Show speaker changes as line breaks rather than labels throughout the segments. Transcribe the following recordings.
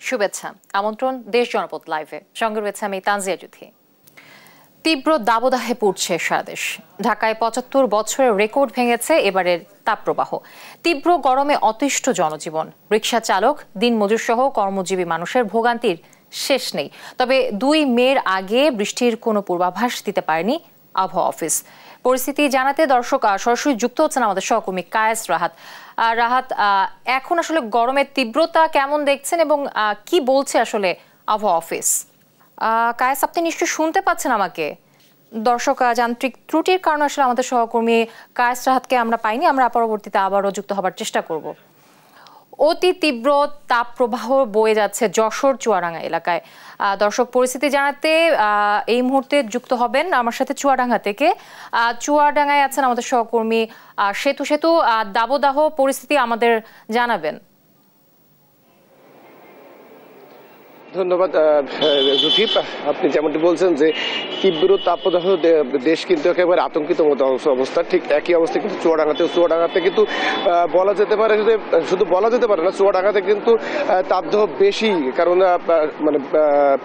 শুভেচ্ছা আমন্ত্রণ দেশ জনপদ লাইভে সঙ্গে রয়েছে আমি তানজিয়া জুথি। তীব্র দাবদাহে পড়ছে সারা দেশ। ঢাকায় ৭৫ বছরের রেকর্ড ভেঙেছে এবারের তাপপ্রবাহ। তীব্র গরমে অতিষ্ঠ জনজীবন, রিকশা চালক, দিনমজুর সহ কর্মজীবী মানুষের ভোগান্তির শেষ নেই। তবে ২ মের আগে বৃষ্টির কোনো পূর্বাভাস দিতে পারেনি আবহাওয়া অফিস। পরিস্থিতি জানাতে দর্শক সরাসরি যুক্ত হচ্ছেন আমাদের সহকর্মী কায়েস রাহাত। রাহাত, এখন আসলে গরমের তীব্রতা কেমন দেখছেন এবং কি বলছে আসলে আবহাওয়া অফিস? কায়েস, আপনি নিশ্চয়ই শুনতে পাচ্ছেন আমাকে? দর্শক যান্ত্রিক ত্রুটির কারণে আসলে আমাদের সহকর্মী কায়েস রাহাতকে আমরা পাইনি। আমরা পরবর্তীতে আবারও যুক্ত হবার চেষ্টা করব। অতি তীব্র তাপপ্রবাহ বয়ে যাচ্ছে যশোর চুয়াডাঙ্গা এলাকায়। দর্শক পরিস্থিতি জানাতে এই মুহূর্তে যুক্ত হবেন আমার সাথে চুয়াডাঙ্গা থেকে। চুয়াডাঙ্গায় আছেন আমাদের সহকর্মী সেতু। দাবদাহ পরিস্থিতি আমাদের জানাবেন।
ধন্যবাদ জুথি। আপনি যেমনটি বলছেন যে তীব্র তাপদাহ দেশ কিন্তু একেবারে আতঙ্কিত মতো অবস্থা, ঠিক একই অবস্থা কিন্তু চুয়াডাঙ্গাতে কিন্তু বলা যেতে পারে যে শুধু বলা যেতে পারে না, চুয়াডাঙ্গাতে কিন্তু তাপদাহ বেশি। কারণ মানে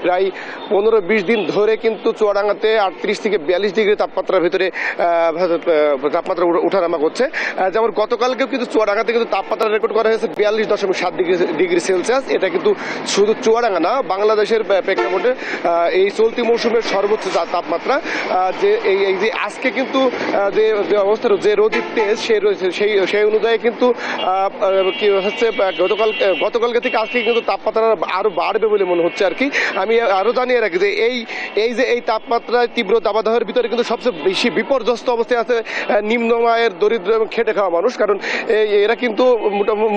প্রায় ১৫-২০ দিন ধরে কিন্তু চুয়াডাঙ্গাতে ৩৮ থেকে ৪২ ডিগ্রি তাপমাত্রার ভিতরে তাপমাত্রা ওঠানামা করছে। যেমন গতকালকেও কিন্তু চুয়াডাঙ্গাতে কিন্তু তাপমাত্রা রেকর্ড করা হয়েছে ৪২.৭ ডিগ্রি সেলসিয়াস। এটা কিন্তু শুধু চুয়াডাঙ্গা না, বাংলাদেশের প্রেক্ষাপটে এই চলতি মৌসুমের সর্বোচ্চ তাপমাত্রা। যে এই যে আজকে কিন্তু যে অবস্থার যে রোদের তেজ সেই অনুযায়ী কিন্তু কি হচ্ছে গতকালকে থেকে আজকে কিন্তু তাপমাত্রা আরো বাড়বে বলে মনে হচ্ছে আর কি। আমি আরো জানিয়ে রাখি যে এই তাপমাত্রায় তীব্র দাবদাহের ভিতরে কিন্তু সবচেয়ে বেশি বিপর্যস্ত অবস্থায় আছে নিম্ন আয়ের দরিদ্র এবং খেটে খাওয়া মানুষ। কারণ এরা কিন্তু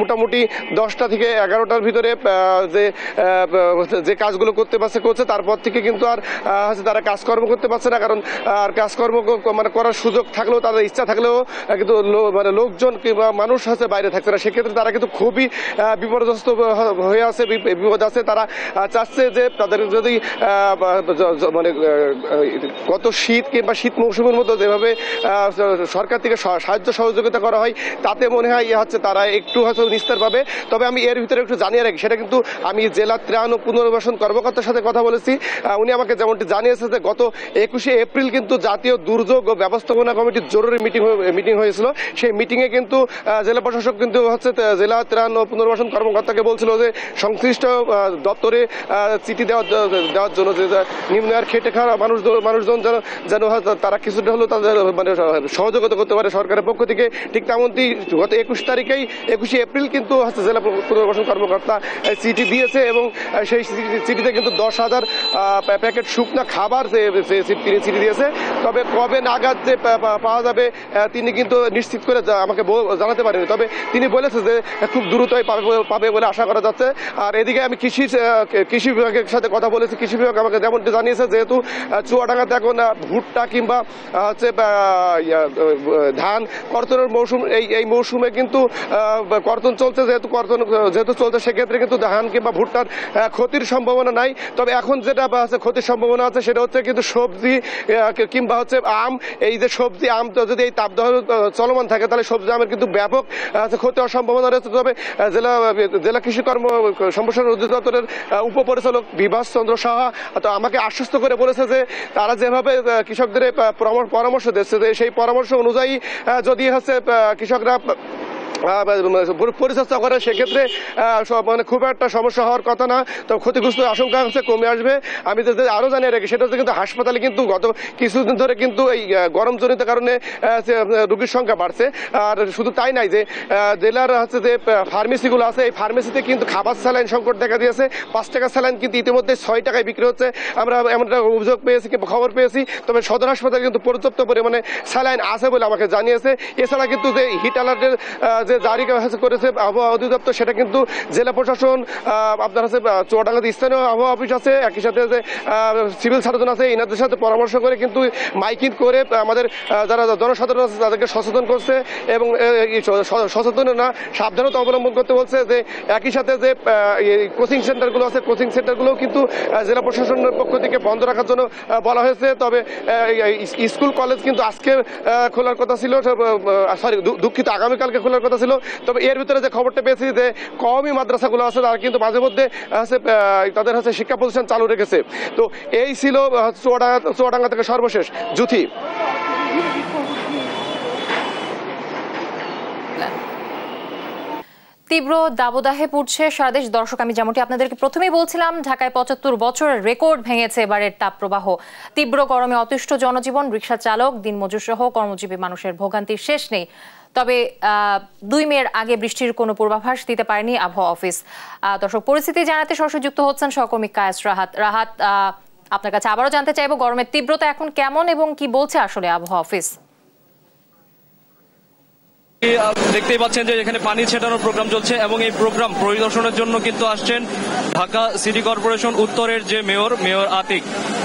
মোটামুটি ১০টা থেকে ১১টার ভিতরে যে কাজগুলো করছে, তারপর থেকে কিন্তু আর তারা কাজকর্ম করতে পারছে না। কারণ আর কাজকর্ম মানে করার সুযোগ থাকলেও, তাদের ইচ্ছা থাকলেও কিন্তু মানে লোকজন কিংবা মানুষ আছে বাইরে থাকছে না। সেক্ষেত্রে তারা কিন্তু খুবই বিপর্যস্ত হয়ে আছে, বিপদ আছে। তারা চাচ্ছে যে তাদের যদি মানে গত শীত কিংবা শীত মৌসুমের মতো যেভাবে সরকার থেকে সাহায্য সহযোগিতা করা হয়, তাতে মনে হয় হচ্ছে তারা একটু হয়তো নিস্তার পাবে। তবে আমি এর ভিতরে একটু জানিয়ে রাখি, সেটা কিন্তু আমি জেলা ত্রাণ ও পুনর্বাসন কর্মকর্তার সাথে কথা বলেছি। উনি আমাকে যেমনটি জানিয়েছে যে গত ২১শে এপ্রিল কিন্তু জাতীয় দুর্যোগ ও ব্যবস্থাপনা কমিটির জরুরি মিটিং হয়েছিল। সেই মিটিংয়ে কিন্তু জেলা প্রশাসক কিন্তু হচ্ছে জেলা ত্রাণ ও পুনর্বাসন কর্মকর্তাকে বলছিল যে সংশ্লিষ্ট দপ্তরে চিঠি দেওয়ার জন্য যে নিম্ন আয়ের খেটে খাওয়া মানুষজন যেন তারা কিছুটা হলেও তাদের মানে সহযোগিতা করতে পারে সরকারের পক্ষ থেকে। ঠিক তেমনটি গত ২১শে এপ্রিল কিন্তু হচ্ছে জেলা পুনর্বাসন কর্মকর্তা চিঠি দিয়েছে এবং সেই চিঠিতে কিন্তু ১০,০০০ প্যাকেট শুকনো খাবার তিনি চিঠি দিয়েছে। তবে কবে নাগাদ যে পাওয়া যাবে তিনি কিন্তু নিশ্চিত করে আমাকে জানাতে পারেনি। তবে তিনি বলেছে যে খুব দ্রুতই পাবে বলে আশা করা যাচ্ছে। আর এদিকে আমি কৃষি বিভাগের সাথে কথা বলেছি। কৃষি বিভাগ আমাকে যেমনটি জানিয়েছে, যেহেতু চুয়াডাঙ্গাতে এখন ভুট্টা কিংবা হচ্ছে ধান কর্তনের মৌসুম, এই মৌসুমে কিন্তু কর্তন চলছে। যেহেতু চলছে, সেক্ষেত্রে কিন্তু ধান কিংবা ভুট্টার ক্ষতির সম্ভাবনা নাই। তবে এখন যেটা আছে ক্ষতির সম্ভাবনা আছে, সেটা হচ্ছে কিন্তু সবজি কিংবা হচ্ছে আম। এই যে সবজি আম যদি এই তাপদাহ চলমান থাকে, তাহলে সবজি আমের কিন্তু ব্যাপক ক্ষতি হওয়ার সম্ভাবনা রয়েছে। তবে জেলা কৃষি সম্প্রসারণ অধিদপ্তরের উপপরিচালক বিভাস চন্দ্র সাহা তো আমাকে আশ্বস্ত করে বলেছে যে তারা যেভাবে কৃষকদের পরামর্শ দিচ্ছে, যে সেই পরামর্শ অনুযায়ী যদি হচ্ছে কৃষকরা পরিচর্যা করে, সেক্ষেত্রে মানে খুব একটা সমস্যা হওয়ার কথা না। তো ক্ষতিগ্রস্ত আশঙ্কা হচ্ছে কমে আসবে। আমি আরো জানিয়ে রাখি, সেটা হচ্ছে কিন্তু হাসপাতালে কিন্তু গত কিছুদিন ধরে কিন্তু এই গরমজনিত কারণে রোগীর সংখ্যা বাড়ছে। আর শুধু তাই নাই, যে জেলার হচ্ছে যে ফার্মেসিগুলো আছে, এই ফার্মেসিতে কিন্তু খাবার স্যালাইন সংকট দেখা দিয়েছে। ৫ টাকা স্যালাইন কিন্তু ইতিমধ্যে 6 টাকায় বিক্রি হচ্ছে। আমরা এমন একটা অভিযোগ পেয়েছি কিংবা খবর পেয়েছি। তবে সদর হাসপাতালে কিন্তু পর্যাপ্ত পরিমাণে স্যালাইন আছে বলে আমাকে জানিয়েছে। এছাড়া কিন্তু যে হিট অ্যালার্টের যে জারি করেছে আবহাওয়া অধিদপ্তর, সেটা কিন্তু জেলা প্রশাসন, আপনার হচ্ছে চুয়াডাঙ্গাতে স্থানীয় আবহাওয়া অফিস আছে, একই সাথে যে সিভিল সার্জন আছে, এনাদের সাথে পরামর্শ করে কিন্তু মাইকিং করে আমাদের যারা জনসাধারণ আছে তাদেরকে সচেতন করছে এবং সচেতন না সাবধানতা অবলম্বন করতে বলছে। যে একই সাথে যে কোচিং সেন্টারগুলো আছে, কোচিং সেন্টারগুলোও কিন্তু জেলা প্রশাসনের পক্ষ থেকে বন্ধ রাখার জন্য বলা হয়েছে। তবে স্কুল কলেজ কিন্তু আজকে খোলার কথা ছিল, দুঃখিত আগামীকালকে খোলার কথা কথা ছিল। তবে এর ভিতরে যে খবরটা পেয়েছি যে কওমি মাদ্রাসাগুলো আছে তারা কিন্তু মাঝে মধ্যে তাদের শিক্ষা প্রতিষ্ঠান চালু রেখেছে। তো এই ছিল চুয়াডাঙ্গা থেকে সর্বশেষ। জুথি।
তীব্র দাবদাহে পুড়ছে সারা দেশ। দর্শক, আমি যেমনটি আপনাদেরকে প্রথমেই বলছিলাম, ঢাকায় ৭৫ বছরের রেকর্ড ভেঙেছে এবারের তাপপ্রবাহ। তীব্র গরমে অতিষ্ঠ জনজীবন, রিকশা চালক, দিনমজুর সহ কর্মজীবী মানুষের ভোগান্তির শেষ নেই। তবে ২ মের আগে বৃষ্টির কোনো পূর্বাভাস দিতে পারেনি আবহাওয়া অফিস। দর্শক, পরিস্থিতি জানাতে সরাসরি যুক্ত হচ্ছেন সহকর্মী কায়েস রাহাত। রাহাত, আপনার কাছে আবারও জানতে চাইবো গরমের তীব্রতা এখন কেমন এবং কি বলছে আসলে আবহাওয়া অফিস?
দেখতেই পাচ্ছেন যে এখানে পানি ছেটানোর প্রোগ্রাম চলছে এবং এই প্রোগ্রাম পরিদর্শনের জন্য কিন্তু আসছেন ঢাকা সিটি কর্পোরেশন উত্তরের যে মেয়র আতিক।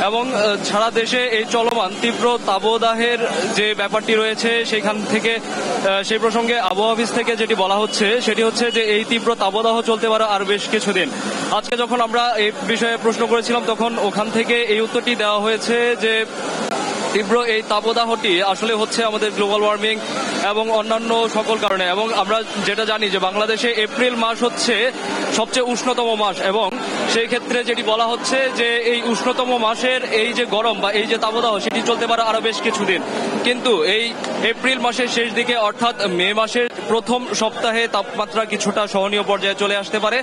এবং সারা দেশে এই চলমান তীব্র তাপদাহের যে ব্যাপারটি রয়েছে সেখান থেকে সেই প্রসঙ্গে আবহাওয়া অফিস থেকে যেটি বলা হচ্ছে সেটি হচ্ছে যে এই তীব্র তাপদাহ চলতে পারে আর বেশ কিছুদিন। আজকে যখন আমরা এই বিষয়ে প্রশ্ন করেছিলাম তখন ওখান থেকে এই উত্তরটি দেওয়া হয়েছে যে তীব্র এই তাপদাহটি আসলে হচ্ছে আমাদের গ্লোবাল ওয়ার্মিং এবং অন্যান্য সকল কারণে। এবং আমরা যেটা জানি যে বাংলাদেশে এপ্রিল মাস হচ্ছে সবচেয়ে উষ্ণতম মাস এবং সেই ক্ষেত্রে যেটি বলা হচ্ছে যে এই উষ্ণতম মাসের এই যে গরম বা এই যে তাপদাহ সেটি চলতে পারে আরো বেশ কিছুদিন। কিন্তু এই এপ্রিল মাসের শেষ দিকে অর্থাৎ মে মাসের প্রথম সপ্তাহে তাপমাত্রা কিছুটা সহনীয় পর্যায়ে চলে আসতে পারে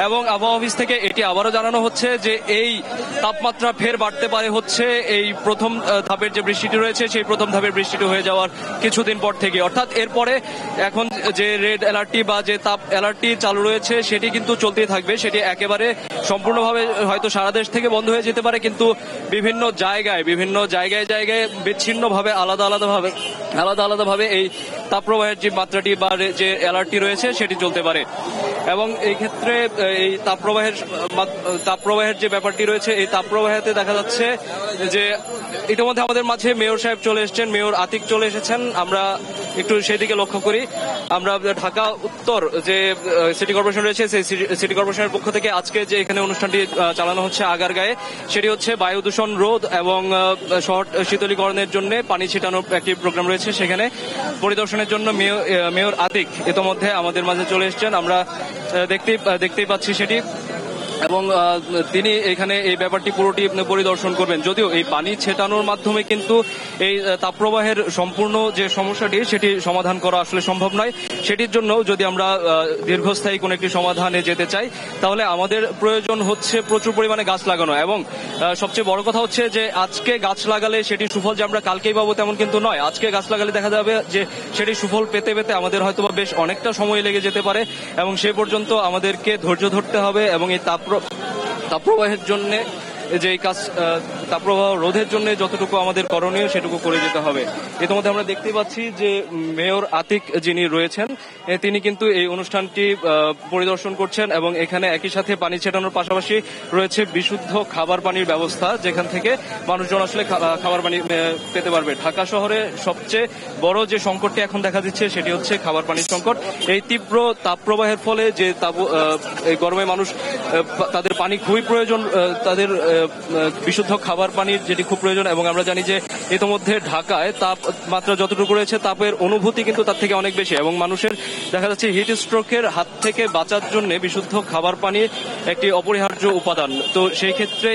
এবং আবহাওয়া অফিস থেকে এটি আবারও জানানো হচ্ছে যে এই তাপমাত্রা ফের বাড়তে পারে হচ্ছে এই প্রথম ধাপের যে বৃষ্টিটি রয়েছে সেই প্রথম ধাপের বৃষ্টিটি হয়ে যাওয়ার কিছুদিন পর থেকে। অর্থাৎ এরপরে এখন যে রেড অ্যালার্টটি বা যে তাপ অ্যালার্টটি চালু রয়েছে সেটি কিন্তু চলতেই থাকবে। সেটি একেবারে সম্পূর্ণভাবে হয়তো সারা দেশ থেকে বন্ধ হয়ে যেতে পারে, কিন্তু বিভিন্ন জায়গায় বিচ্ছিন্নভাবে আলাদাভাবে এই তাপপ্রবাহের যে মাত্রাটি বা যে অ্যালার্টটি রয়েছে সেটি চলতে পারে। এবং এই ক্ষেত্রে এই তাপপ্রবাহের যে ব্যাপারটি রয়েছে এই তাপপ্রবাহেতে দেখা যাচ্ছে যে ইতিমধ্যে আমাদের মাঝে মেয়র সাহেব চলে এসেছেন, মেয়র আতিক চলে এসেছেন। আমরা একটু সেদিকে লক্ষ্য করি। আমরা ঢাকা উত্তর যে সিটি কর্পোরেশন রয়েছে সেই সিটি কর্পোরেশনের পক্ষ থেকে আজকে যে এখানে অনুষ্ঠানটি চালানো হচ্ছে আগারগাঁয়ে, সেটি হচ্ছে বায়ু দূষণ রোধ এবং শহর শীতলীকরণের জন্য পানি ছিটানোর একটি প্রোগ্রাম রয়েছে। সেখানে পরিদর্শনের জন্য মেয়র আতিক ইতিমধ্যে আমাদের মাঝে চলে এসেছেন। আমরা দেখতেই পাচ্ছি সেটি এবং তিনি এখানে এই ব্যাপারটি পুরোটি পরিদর্শন করবেন। যদিও এই পানি ছেটানোর মাধ্যমে কিন্তু এই তাপপ্রবাহের সম্পূর্ণ যে সমস্যাটি সেটি সমাধান করা আসলে সম্ভব নয়। সেটির জন্য যদি আমরা দীর্ঘস্থায়ী কোনো একটি সমাধানে যেতে চাই তাহলে আমাদের প্রয়োজন হচ্ছে প্রচুর পরিমাণে গাছ লাগানো। এবং সবচেয়ে বড় কথা হচ্ছে যে আজকে গাছ লাগালে সেটি সুফল যে আমরা কালকেই পাবো তেমন কিন্তু নয়। আজকে গাছ লাগালে দেখা যাবে যে সেটি সুফল পেতে আমাদের হয়তো বেশ অনেকটা সময় লেগে যেতে পারে এবং সে পর্যন্ত আমাদেরকে ধৈর্য ধরতে হবে এবং এই তাপপ্রবাহের জন্য যে কাজ তাপপ্রবাহ রোধের জন্য যতটুকু আমাদের করণীয় সেটুকু করে যেতে হবে। ইতিমধ্যে আমরা দেখতে পাচ্ছি যে মেয়র আতিক যিনি রয়েছেন তিনি কিন্তু এই অনুষ্ঠানটি পরিদর্শন করছেন এবং এখানে একই সাথে পানি ছেটানোর পাশাপাশি রয়েছে বিশুদ্ধ খাবার পানির ব্যবস্থা, যেখান থেকে মানুষজন আসলে খাবার পানি পেতে পারবে। ঢাকা শহরে সবচেয়ে বড় যে সংকটটি এখন দেখা দিচ্ছে সেটি হচ্ছে খাবার পানির সংকট। এই তীব্র তাপপ্রবাহের ফলে যে এই গরমে মানুষ তাদের পানি খুবই প্রয়োজন, তাদের বিশুদ্ধ খাবার পানির যেটি খুব প্রয়োজন। এবং আমরা জানি যে ইতিমধ্যে ঢাকায় তাপমাত্রা যতটুকু রয়েছে তাপের অনুভূতি কিন্তু তার থেকে অনেক বেশি এবং মানুষের দেখা যাচ্ছে হিট স্ট্রোকের হাত থেকে বাঁচার জন্য বিশুদ্ধ খাবার পানি একটি অপরিহার্য উপাদান। তো সেই ক্ষেত্রে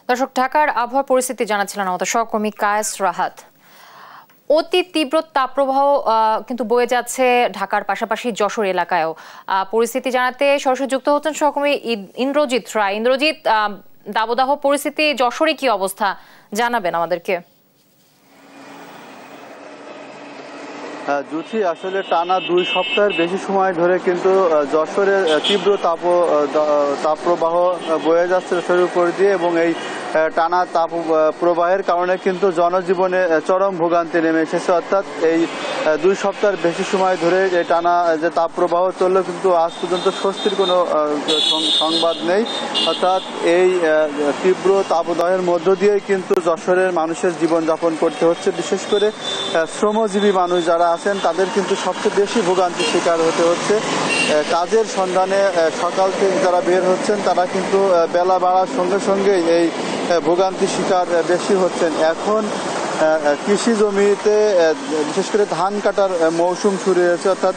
দর্শক, ঢাকার আবহাওয়া পরিস্থিতি জানাচ্ছিলেন আমাদের সহকর্মী কায়েস রাহাত। অতি তীব্র তাপপ্রবাহ কিন্তু বয়ে যাচ্ছে ঢাকার পাশাপাশি যশোর এলাকায়ও। পরিস্থিতি জানাতে সরাসরি যুক্ত হচ্ছেন সহকর্মী ইন্দ্রজিৎ রায়। ইন্দ্রজিৎ, দাবদাহ পরিস্থিতি যশোরে কি অবস্থা জানাবেন আমাদেরকে?
জুথি, আসলে টানা 2 সপ্তাহের বেশি সময় ধরে কিন্তু যশোরের তীব্র তাপপ্রবাহ বয়ে যাচ্ছে যশোরের উপর দিয়ে এবং এই টানা তাপ প্রবাহের কারণে কিন্তু জনজীবনে চরম ভোগান্তি নেমে এসেছে। অর্থাৎ এই 2 সপ্তাহের বেশি সময় ধরে এই টানা যে তাপপ্রবাহ চললেও কিন্তু আজ পর্যন্ত স্বস্তির কোনো সংবাদ নেই। অর্থাৎ এই তীব্র তাপদাহের মধ্য দিয়েই কিন্তু যশোরের মানুষের জীবনযাপন করতে হচ্ছে। বিশেষ করে শ্রমজীবী মানুষ যারা আছেন তাদের কিন্তু সবচেয়ে বেশি ভোগান্তির শিকার হতে হচ্ছে। কাজের সন্ধানে সকাল থেকে যারা বের হচ্ছেন তারা কিন্তু বেলা বাড়ার সঙ্গে সঙ্গে এই ভোগান্তি শিকার বেশি হচ্ছেন। এখন কৃষি জমিতে বিশেষ করে ধান কাটার মৌসুম শুরু হয়েছে, অর্থাৎ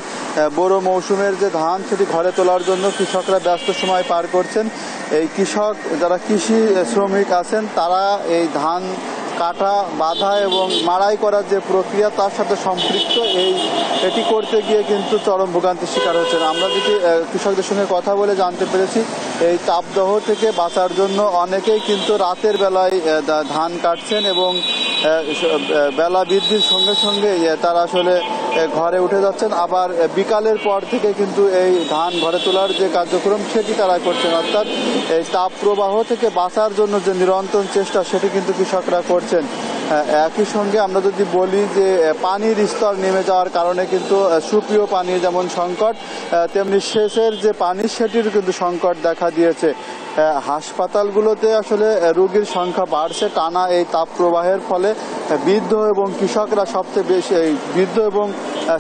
বড় মৌসুমের যে ধান সেটি ঘরে তোলার জন্য কৃষকরা ব্যস্ত সময় পার করছেন। এই কৃষক যারা কৃষি শ্রমিক আছেন তারা এই ধান কাটা, বাঁধা এবং মাড়াই করার যে প্রক্রিয়া তার সাথে সম্পৃক্ত, এটি করতে গিয়ে কিন্তু চরম ভোগান্তির শিকার হচ্ছেন। আমরা যদি কৃষকদের সঙ্গে কথা বলে জানতে পেরেছি এই তাপদাহ থেকে বাঁচার জন্য অনেকেই কিন্তু রাতের বেলায় ধান কাটছেন এবং বেলা বৃদ্ধির সঙ্গে সঙ্গে তারা আসলে ঘরে উঠে যাচ্ছেন। আবার বিকালের পর থেকে কিন্তু এই ধান ঘরে তোলার যে কার্যক্রম সেটি তারা করছেন, অর্থাৎ এই তাপ প্রবাহ থেকে বাঁচার জন্য যে নিরন্তর চেষ্টা সেটি কিন্তু কৃষকরা করছেন। একই সঙ্গে আমরা যদি বলি যে পানির স্তর নেমে যাওয়ার কারণে কিন্তু সুপেয় পানির যেমন সংকট, তেমনি সেচের যে পানি সেটির কিন্তু সংকট দেখা দিয়েছে। হাসপাতালগুলোতে আসলে রোগীর সংখ্যা বাড়ছে টানা এই তাপ প্রবাহের ফলে। বৃদ্ধ এবং কৃষকরা সবচেয়ে বেশি, বৃদ্ধ এবং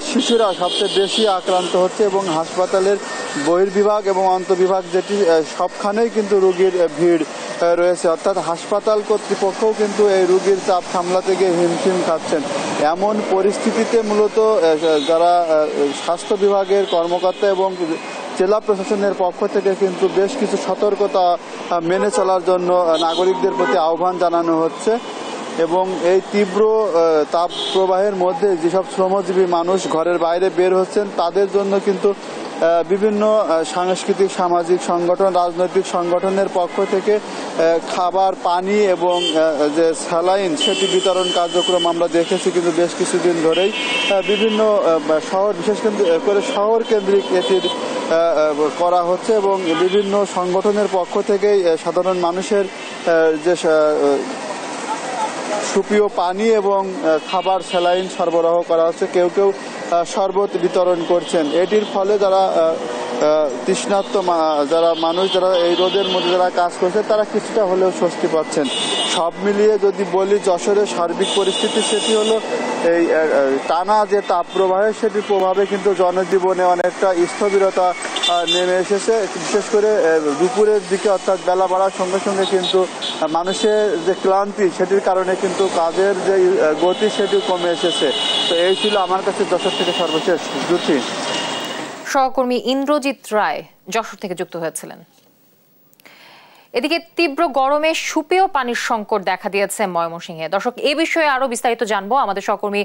শিশুরা সবচেয়ে বেশি আক্রান্ত হচ্ছে এবং হাসপাতালের বহির্বিভাগ এবং অন্তর্বিভাগ যেটি সবখানেই কিন্তু রোগীর ভিড় রয়েছে, অর্থাৎ হাসপাতাল কর্তৃপক্ষও কিন্তু এই রোগীর চাপ সামলাতে গিয়ে হিমশিম খাচ্ছেন। এমন পরিস্থিতিতে মূলত যারা স্বাস্থ্য বিভাগের কর্মকর্তা এবং জেলা প্রশাসনের পক্ষ থেকে কিন্তু বেশ কিছু সতর্কতা মেনে চলার জন্য নাগরিকদের প্রতি আহ্বান জানানো হচ্ছে এবং এই তীব্র তাপ প্রবাহের মধ্যে যেসব শ্রমজীবী মানুষ ঘরের বাইরে বের হচ্ছেন তাদের জন্য কিন্তু বিভিন্ন সাংস্কৃতিক, সামাজিক সংগঠন, রাজনৈতিক সংগঠনের পক্ষ থেকে খাবার, পানি এবং যে স্যালাইন সেটি বিতরণ কার্যক্রম আমরা দেখেছি কিন্তু বেশ কিছুদিন ধরেই বিভিন্ন শহর, বিশেষ করে শহর কেন্দ্রিক এটির করা হচ্ছে এবং বিভিন্ন সংগঠনের পক্ষ থেকেই সাধারণ মানুষের যে সুপেয় পানি এবং খাবার, স্যালাইন সরবরাহ করা হচ্ছে। কেউ কেউ শরবত বিতরণ করছেন। এটির ফলে যারা তৃষ্ণার্ত যারা মানুষ, যারা এই রোদের মধ্যে যারা কাজ করছে তারা কিছুটা হলেও স্বস্তি পাচ্ছেন। সব মিলিয়ে যদি বলি যশোরের সার্বিক পরিস্থিতি সেটি হলো এই টানা যে তাপ প্রবাহে সেটির প্রভাবে কিন্তু জনজীবনে অনেকটা স্থবিরতা নেমে এসেছে। বিশেষ করে দুপুরের দিকে, অর্থাৎ বেলা বাড়ার সঙ্গে সঙ্গে কিন্তু মানুষের যে ক্লান্তি সেটির কারণে কিন্তু কাজের যে গতি সেটি কমে এসেছে। তো এই ছিল আমার কাছে যশোর থেকে সর্বশেষ। জ্যোতি।
সহকর্মী ইন্দ্রজিৎ রায় যশোর থেকে যুক্ত হয়েছিলেন। এদিকে তীব্র গরমে সুপেয় পানির সংকট দেখা দিয়েছে ময়মনসিংহে। দর্শক, এ বিষয়ে আরো বিস্তারিত জানবো। আমাদের সহকর্মী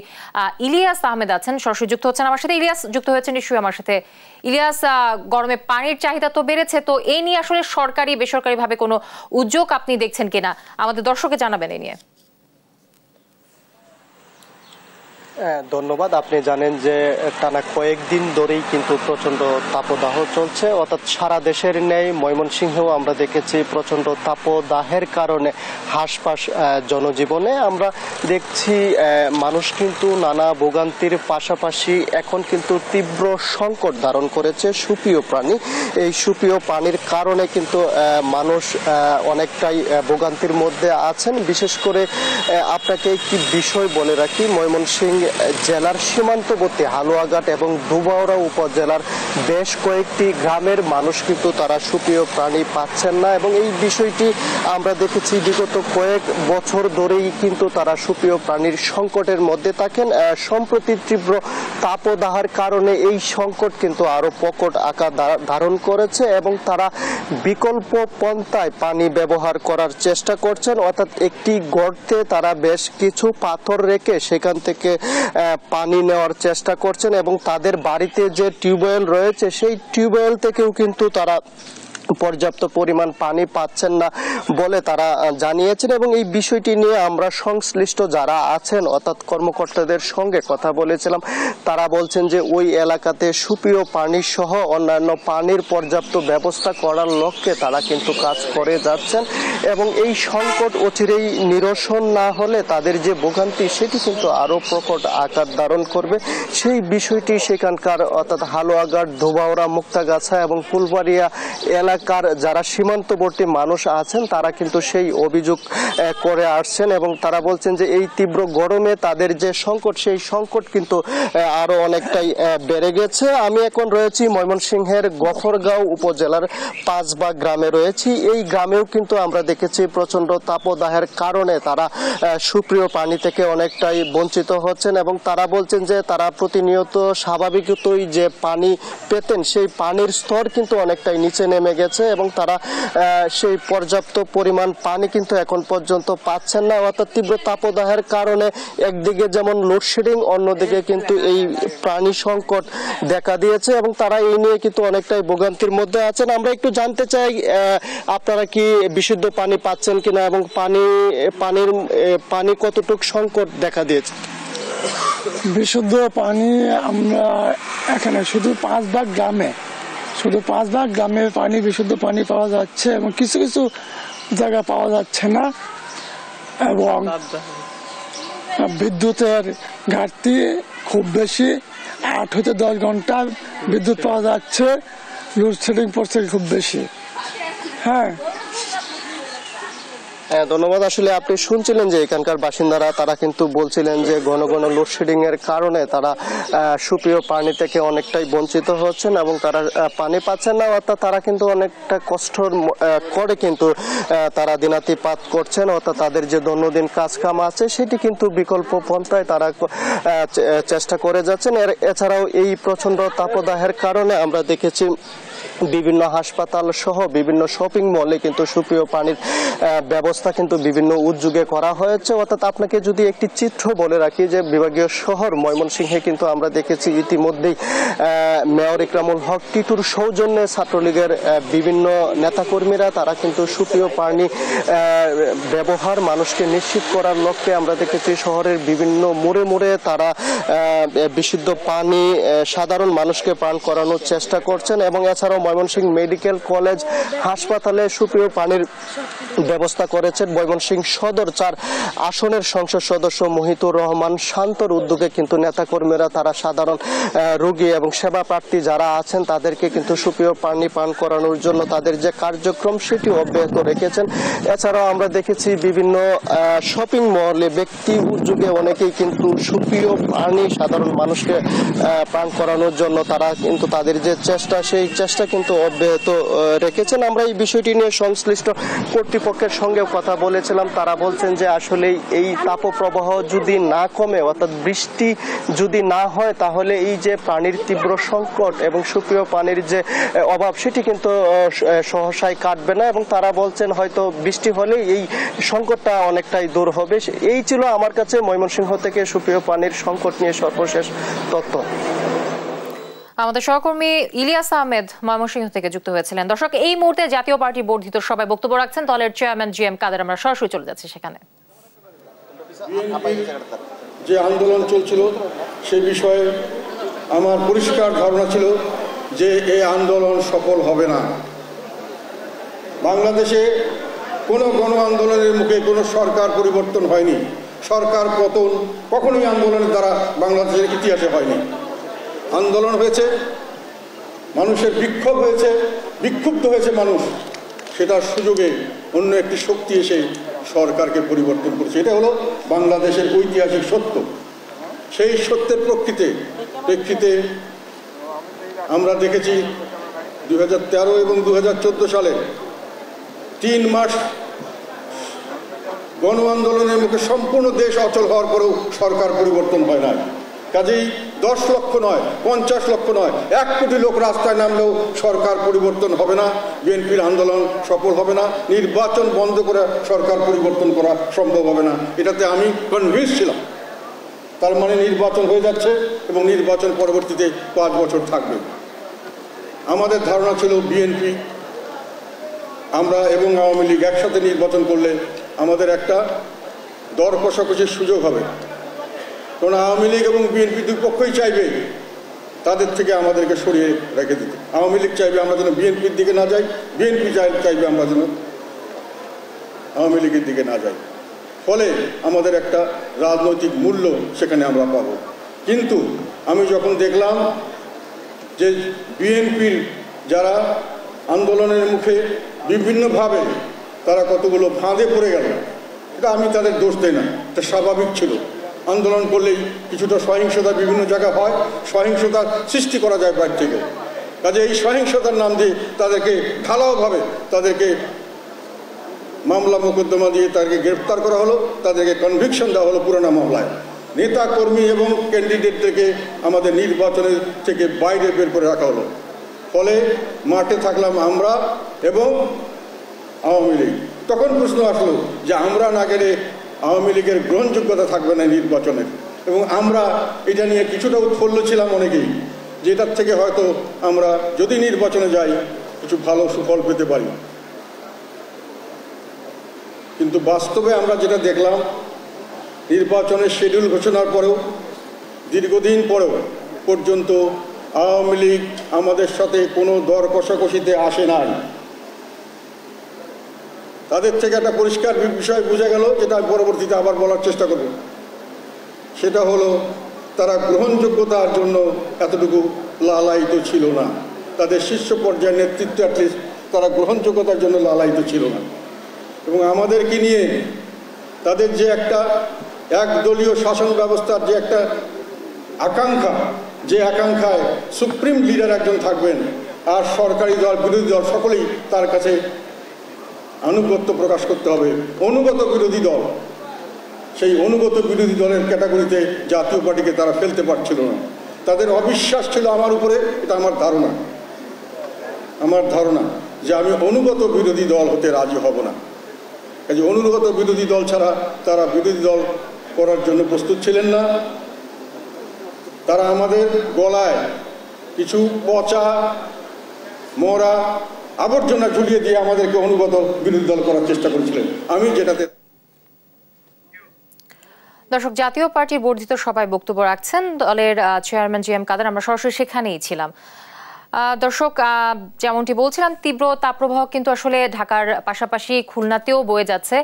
ইলিয়াস আহমেদ আছেন, সরাসরি যুক্ত হচ্ছেন আমার সাথে। ইলিয়াস যুক্ত হয়েছেন নিশ্চয়ই আমার সাথে। ইলিয়াস, গরমে পানির চাহিদা তো বেড়েছে, তো এই নিয়ে আসলে সরকারি বেসরকারি ভাবে কোনো উদ্যোগ আপনি দেখছেন কিনা আমাদের দর্শককে জানাবেন এই নিয়ে।
ধন্যবাদ। আপনি জানেন যে টানা কয়েকদিন ধরেই কিন্তু প্রচন্ড তাপদাহ চলছে, অর্থাৎ সারা দেশের ন্যায় ময়মনসিংহেও আমরা দেখেছি প্রচন্ড তাপদাহের কারণে হাসপাস জনজীবনে। আমরা দেখছি মানুষ কিন্তু নানা ভোগান্তির পাশাপাশি এখন কিন্তু তীব্র সংকট ধারণ করেছে সুপেয় প্রাণী। এই সুপেয় পানির কারণে কিন্তু মানুষ অনেকটাই ভোগান্তির মধ্যে আছেন। বিশেষ করে আপনাকে একটি বিষয় বলে রাখি, ময়মনসিংহ জেলার সীমান্তবর্তী হালুয়াঘাট এবং ধুবাউড়া উপজেলার বেশ কয়েকটি গ্রামের মানুষ কিন্তু তারা সুপেয় প্রাণী পাচ্ছেন না এবং এই বিষয়টি আমরা দেখেছি বিগত কয়েক বছর ধরেই কিন্তু তারা সুপেয় প্রাণীর সংকটের মধ্যে থাকেন। সম্প্রতি তীব্র তাপদাহের কারণে এই সংকট কিন্তু আরো প্রকট আকার ধারণ করেছে এবং তারা বিকল্প পন্থায় পানি ব্যবহার করার চেষ্টা করছেন, অর্থাৎ একটি গর্তে তারা বেশ কিছু পাথর রেখে সেখান থেকে পানি নেওয়ার চেষ্টা করছেন এবং তাদের বাড়িতে যে টিউবওয়েল রয়েছে সেই টিউবওয়েল থেকেও কিন্তু তারা পর্যাপ্ত পরিমাণ পানি পাচ্ছেন না বলে তারা জানিয়েছেন এবং এই বিষয়টি নিয়ে আমরা সংশ্লিষ্ট যারা আছেন অর্থাৎ কর্মকর্তাদের সঙ্গে কথা বলেছিলাম। তারা বলছেন যে ওই এলাকাতে সুপেয় পানি সহ অন্যান্য পানির পর্যাপ্ত ব্যবস্থা করার লক্ষ্যে তারা কিন্তু কাজ করে যাচ্ছেন এবং এই সংকট অচিরেই নিরসন না হলে তাদের যে ভোগান্তি সেটি কিন্তু আরো প্রকট আকার ধারণ করবে। সেই বিষয়টি সেখানকার অর্থাৎ হালুয়াঘাট, ধোবাউড়া, মুক্তাগাছা এবং ফুলবাড়িয়া এলাকা এলাকার যারা সীমান্তবর্তী মানুষ আছেন তারা কিন্তু সেই অভিযোগ করে আসছেন এবং তারা বলছেন যে এই তীব্র গরমে তাদের যে সংকট সেই সংকট কিন্তু আরো অনেকটাই বেড়ে গেছে। আমি এখন রয়েছি ময়মনসিংহের গফরগাঁও উপজেলার পাঁচবাগ গ্রামে রয়েছি। এই গ্রামেও কিন্তু আমরা দেখেছি প্রচন্ড তাপদাহের কারণে তারা সুপ্রিয় পানি থেকে অনেকটাই বঞ্চিত হচ্ছেন এবং তারা বলছেন যে তারা প্রতিনিয়ত স্বাভাবিকতই যে পানি পেতেন সেই পানির স্তর কিন্তু অনেকটাই নিচে নেমে গেছে এবং তারা সেই পর্যাপ্ত পরিমাণ পানি কিন্তু এখন পর্যন্ত পাচ্ছেন না। অর্থাৎ তীব্র তাপদাহের কারণে একদিকে যেমন লোডশেডিং, অন্যদিকে কিন্তু এই পানি সংকট দেখা দিয়েছে এবং তারা এই নিয়ে কিন্তু অনেকটাই ভোগান্তির মধ্যে আছেন। আমরা একটু জানতে চাই আপনারা কি বিশুদ্ধ পানি পাচ্ছেন কিনা এবং পানি কতটুকু সংকট দেখা দিয়েছে?
বিশুদ্ধ পানি আমরা এখানে শুধু পাঁচবাগ গ্রামে পানি বিশুদ্ধ পানি পাওয়া যাচ্ছে এবং কিছু কিছু জায়গা পাওয়া যাচ্ছে না এবং বিদ্যুতের ঘাটতি খুব বেশি, 8 হতে 10 ঘন্টা বিদ্যুৎ পাওয়া যাচ্ছে, লোডশেডিং পড়ছে খুব বেশি। হ্যাঁ,
ধন্যবাদ। আসলে আপনি শুনছিলেন যে এখানকার বাসিন্দারা তারা কিন্তু বলছিলেন যে ঘন ঘন লোডশেডিং এর কারণে তারা সুপ্রিয় পানি থেকে অনেকটাই বঞ্চিত হচ্ছেন এবং তারা পানি পাচ্ছেন না। অর্থাৎ তারা কিন্তু অনেকটা কষ্ট করে কিন্তু তারা দিনাতিপাত করছেন। অর্থাৎ তাদের যে দৈনন্দিন কাজকাম আছে সেটি কিন্তু বিকল্প পন্থায় তারা চেষ্টা করে যাচ্ছেন। এছাড়াও এই প্রচন্ড তাপদাহের কারণে আমরা দেখেছি বিভিন্ন হাসপাতাল সহ বিভিন্ন শপিং মলে কিন্তু সুপ্রিয় পানির ব্যবস্থা কিন্তু বিভিন্ন উদ্যোগে করা হয়েছে। অর্থাৎ আপনাকে যদি একটি চিত্র বলে রাখি যে বিভাগীয় শহর ময়মনসিংহে কিন্তু আমরা দেখেছি ইতিমধ্যেই মেয়র ইকরামুল হক টিটুর সৌজন্যে ছাত্রলীগের বিভিন্ন নেতাকর্মীরা তারা কিন্তু সুপ্রিয় পানি ব্যবহার মানুষকে নিশ্চিত করার লক্ষ্যে আমরা দেখেছি শহরের বিভিন্ন মোড়ে মোড়ে তারা বিশুদ্ধ পানি সাধারণ মানুষকে পান করানোর চেষ্টা করছেন এবং এছাড়াও ময়মনসিংহ মেডিকেল কলেজ হাসপাতালে সুপ্রিয় পানির ব্যবস্থা করেছেন ময়মনসিংহ সদর 4 আসনের সংসদ সদস্য মহিতুর রহমান শান্তর উদ্যোগে কিন্তু নেতাকর্মীরা তারা সাধারণ রোগী এবং সেবা প্রার্থী যারা আছেন তাদেরকে কিন্তু সুপ্রিয় পানি পান করানোর জন্য তাদের যে কার্যক্রম সেটি অব্যাহত রেখেছেন। এছাড়াও আমরা দেখেছি বিভিন্ন শপিং মলে ব্যক্তি উদ্যোগে অনেকেই কিন্তু সুপ্রিয় পানি সাধারণ মানুষকে পান করানোর জন্য তারা কিন্তু তাদের যে চেষ্টা সেই চেষ্টা কিন্তু অব্যাহত রেখেছেন। আমরা এই বিষয়টি নিয়ে সংশ্লিষ্ট কর্তৃপক্ষের সঙ্গেও কথা বলেছিলাম। তারা বলছেন যে আসলে এই তাপপ্রবাহ যদি না কমে অর্থাৎ বৃষ্টি যদি না হয় তাহলে এই যে পানির তীব্র সংকট এবং সুপ্রিয় পানির যে অভাব সেটি কিন্তু সহসায় কাটবে না এবং তারা বলছেন হয়তো বৃষ্টি হলে এই সংকটটা অনেকটাই দূর হবে। এই ছিল আমার কাছে ময়মনসিংহ থেকে সুপ্রিয় পানির সংকট নিয়ে সর্বশেষ তথ্য।
আমাদের সহকর্মী ইলিয়াস আহমেদ ময়মনসিংহ থেকে যুক্ত হয়েছিলেন। দর্শক, এই মুহূর্তে জাতীয় পার্টি বর্ধিত সভায় বক্তব্য রাখছেন দলের চেয়ারম্যান জিএম কাদের। আমরা সরাসরি চলে যাচ্ছি সেখানে।
যে আন্দোলন চলছিল সেই বিষয়ে আমার পরিষ্কার ধারণা ছিল যে এই আন্দোলন সফল হবে না। বাংলাদেশে কোনো গণ আন্দোলনের মুখে কোনো সরকার পরিবর্তন হয়নি। সরকার পতন কখনোই আন্দোলনের দ্বারা বাংলাদেশের ইতিহাসে হয়নি। আন্দোলন হয়েছে, মানুষের বিক্ষোভ হয়েছে, বিক্ষুব্ধ হয়েছে মানুষ, সেটার সুযোগে অন্য একটি শক্তি এসে সরকারকে পরিবর্তন করেছে। এটা হলো বাংলাদেশের ঐতিহাসিক সত্য। সেই সত্যের প্রেক্ষিতে আমরা দেখেছি 2013 এবং 2014 সালে 3 মাস গণ আন্দোলনের মুখে সম্পূর্ণ দেশ অচল হওয়ার পরেও সরকার পরিবর্তন হয় না। কাজেই 10 লক্ষ নয়, 50 লক্ষ নয়, 1 কোটি লোক রাস্তায় নামলেও সরকার পরিবর্তন হবে না, বিএনপির আন্দোলন সফল হবে না, নির্বাচন বন্ধ করে সরকার পরিবর্তন করা সম্ভব হবে না। এটাতে আমি কনভিন্স ছিলাম। তার মানে নির্বাচন হয়ে যাচ্ছে এবং নির্বাচন পরবর্তীতে 5 বছর থাকবে। আমাদের ধারণা ছিল বিএনপি আমরা এবং আওয়ামী লীগ একসাথে নির্বাচন করলে আমাদের একটা দর কষাকষির সুযোগ হবে। কারণ আওয়ামী লীগ এবং বিএনপি দুই পক্ষই চাইবে তাদের থেকে আমাদেরকে সরিয়ে রেখে দিতে। আওয়ামী লীগ চাইবে আমরা যেন বিএনপির দিকে না যাই, বিএনপি চাইবে আমরা যেন আওয়ামী লীগের দিকে না যাই। ফলে আমাদের একটা রাজনৈতিক মূল্য সেখানে আমরা পাব। কিন্তু আমি যখন দেখলাম যে বিএনপির যারা আন্দোলনের মুখে বিভিন্নভাবে তারা কতগুলো ফাঁদে পড়ে গেল, এটা আমি তাদের দোষ দেই না, এটা স্বাভাবিক ছিল। আন্দোলন করলেই কিছুটা সহিংসতা বিভিন্ন জায়গায় হয়, সহিংসতার সৃষ্টি করা যায় বাইরে থেকে। কাজে এই সহিংসতার নাম দিয়ে তাদেরকে ঢালাওভাবে তাদেরকে মামলা মোকদ্দমা দিয়ে তাদেরকে গ্রেপ্তার করা হলো, তাদেরকে কনভিকশন দেওয়া হলো পুরানা মামলায়। নেতা কর্মী এবং ক্যান্ডিডেটদেরকে আমাদের নির্বাচনের থেকে বাইরে বের করে রাখা হলো। ফলে মাঠে থাকলাম আমরা এবং আওয়ামী লীগ। তখন প্রশ্ন আসলো যে আমরা না গেলে আওয়ামী লীগের গ্রহণযোগ্যতা থাকবে না নির্বাচনের, এবং আমরা এটা নিয়ে কিছুটা উৎফুল্ল ছিলাম অনেকেই, যেটার থেকে হয়তো আমরা যদি নির্বাচনে যাই কিছু ভালো সুফল পেতে পারি। কিন্তু বাস্তবে আমরা যেটা দেখলাম, নির্বাচনের শিডিউল ঘোষণার পরেও দীর্ঘদিন পরেও পর্যন্ত আওয়ামী লীগ আমাদের সাথে কোনো দর কষাকষিতে আসে নাই। তাদের থেকে একটা পরিষ্কার বিষয় বোঝা গেল, যেটা পরবর্তীতে আবার বলার চেষ্টা করব। সেটা হলো তারা গ্রহণযোগ্যতার জন্য এতটুকু লালায়িত ছিল না। তাদের শীর্ষ পর্যায়ের নেতৃত্ব অ্যাটলিস্ট তারা গ্রহণযোগ্যতার জন্য লালায়িত ছিল না। এবং আমাদেরকে নিয়ে তাদের যে একটা একদলীয় শাসন ব্যবস্থার যে একটা আকাঙ্ক্ষা, যে আকাঙ্ক্ষায় সুপ্রিম লিডার একজন থাকবেন আর সরকারি দল বিরোধী দল সকলেই তার কাছে আনুগত্য প্রকাশ করতে হবে, অনুগত বিরোধী দল, সেই অনুগত বিরোধী দলের ক্যাটাগরিতে জাতীয় পার্টিকে তারা ফেলতে পারছিল না। তাদের অবিশ্বাস ছিল আমার উপরে, এটা আমার ধারণা যে আমি অনুগত বিরোধী দল হতে রাজি হব না। কাজে অনুগত বিরোধী দল ছাড়া তারা বিরোধী দল করার জন্য প্রস্তুত ছিলেন না। তারা আমাদের গলায় কিছু পচা মরা আবর্জনা ঝুলিয়ে দিয়ে আমাদেরকে অনুগত বিরোধী দল করার চেষ্টা করেছিলেন। আমি যেটাতে
দর্শক, জাতীয় পার্টির বর্ধিত সভায় বক্তব্য রাখছেন দলের চেয়ারম্যান জি এম কাদের। আমরা সরাসরি সেখানেই ছিলাম। দর্শক, যেমনটি বলছিলাম, তীব্র তাপপ্রবাহ কিন্তু আসলে ঢাকার পাশাপাশি খুলনাতেও বয়ে যাচ্ছে।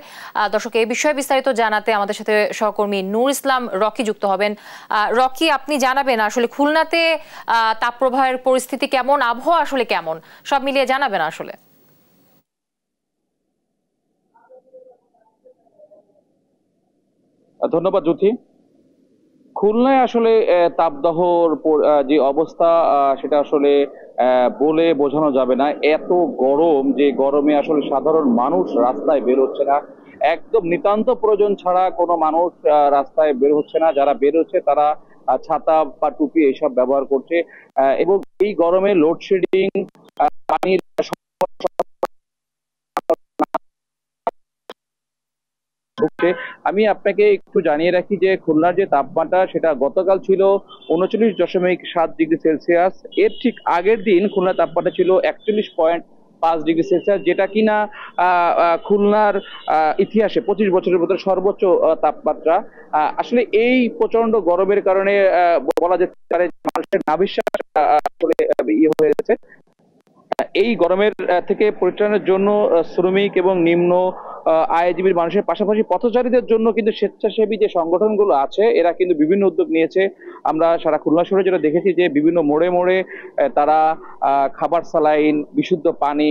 দর্শক, এই বিষয়ে বিস্তারিত জানাতে আমাদের সাথে সহকর্মী নূর ইসলাম রকি যুক্ত হবেন। রকি, আপনি জানাবেন আসলে খুলনাতে তাপপ্রবাহের পরিস্থিতি কেমন, আবহাওয়া আসলে কেমন, সব মিলিয়ে জানাবেন আসলে।
ধন্যবাদ জ্যোতি। খুলনায় আসলে তাপদাহর যে অবস্থা সেটা আসলে বলে বোঝানো যাবে না। এত গরম, যে গরমে আসলে সাধারণ মানুষ রাস্তায় বের হচ্ছে না, একদম নিতান্ত প্রয়োজন ছাড়া কোনো মানুষ রাস্তায় বের হচ্ছে না। যারা বের হচ্ছে তারা ছাতা বা টুপি এইসব ব্যবহার করছে, এবং এই গরমে লোডশেডিং, পানির আমি আপনাকে একটু জানিয়ে রাখি যে খুলনার যে তাপমাত্রা সেটা গতকাল ছিল 39.7 ডিগ্রি সেলসিয়াস। এর ঠিক আগের দিন খুলনার তাপমাত্রা ছিল 41.5 ডিগ্রি সেলসিয়াস, যেটা কিনা খুলনার ইতিহাসে 25 বছরের মধ্যে সর্বোচ্চ তাপমাত্রা। আসলে এই প্রচন্ড গরমের কারণে বলা যেতে পারে মানুষের নাভিশ্বাস আসলে ইয়ে হয়ে গেছে। এই গরমের থেকে পরিত্রাণের জন্য শ্রমিক এবং নিম্ন আয়জীবী মানুষের পাশাপাশি পথচারীদের জন্য কিন্তু স্বেচ্ছাসেবী যে সংগঠনগুলো আছে এরা কিন্তু বিভিন্ন উদ্যোগ নিয়েছে। আমরা সারা খুলনা শহরে যেটা দেখেছি যে বিভিন্ন মোড়ে মোড়ে তারা খাবার সালাইন, বিশুদ্ধ পানি,